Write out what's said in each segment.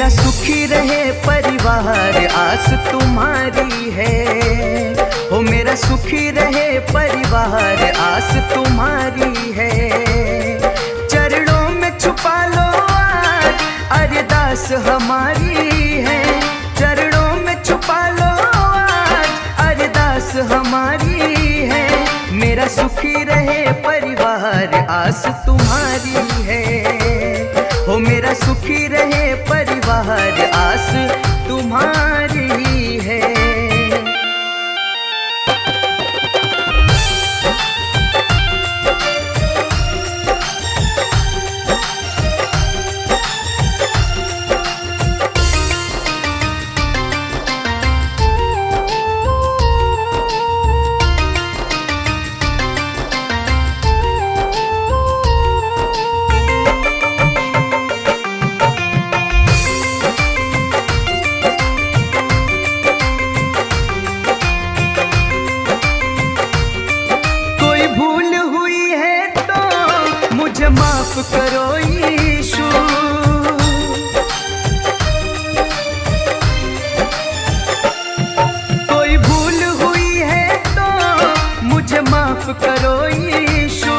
मेरा सुखी रहे परिवार आस तुम्हारी है। हो मेरा सुखी रहे परिवार आस तुम्हारी है। चरणों में छुपा लो आज अरदास हमारी है। चरणों में छुपा लो आज अरदास हमारी है। मेरा सुखी रहे परिवार आस तुम्हारी है। हो मेरा सुखी रहे परिवार आस तुम्हारी है। माफ करो यीशु, कोई भूल हुई है तो मुझे माफ करो यीशु।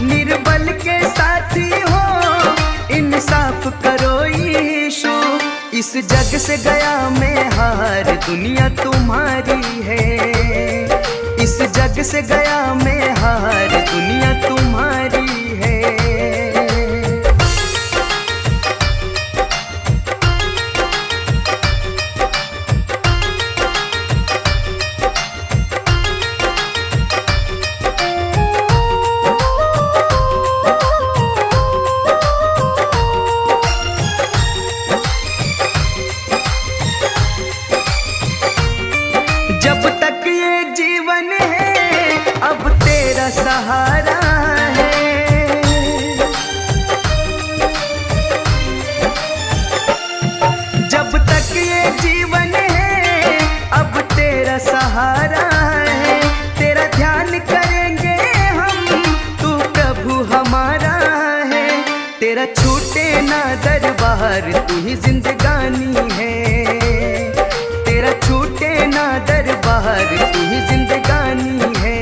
निर्बल के साथी हो इंसाफ करो यीशु। इस जग से गया मैं हार दुनिया तुम्हारी है। इस जग से गया मैं हार दुनिया तुम्हारी है। जब तक ये जीवन है अब तेरा सहारा है। जब तक ये जीवन है अब तेरा सहारा है। तेरा ध्यान करेंगे हम तू प्रभु हमारा है। तेरा छूटे ना दरबार तू ही जिंदगानी है। तेरा छूटे ना दरबार तू ही जिंदगानी है।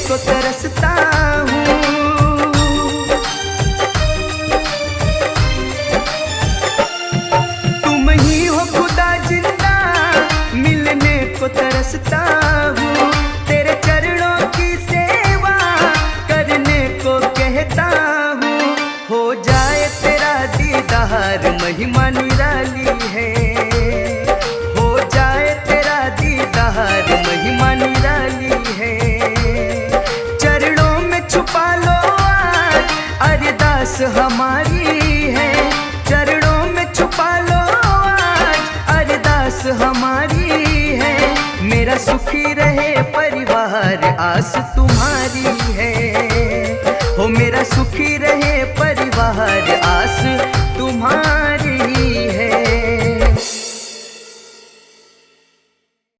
को तरसता हूँ, तुम ही हो खुदा जिंदा मिलने को तरसता हूँ। तेरे चरणों की सेवा करने को कहता हूँ। हो जाए तेरा दीदार महिमा निराली है। हो जाए तेरा दीदार महिमा निराली है। अरदास हमारी है। चरणों में छुपा लो आज अरदास हमारी है। मेरा सुखी रहे परिवार आस तुम्हारी है। हो मेरा सुखी रहे परिवार आस तुम्हारी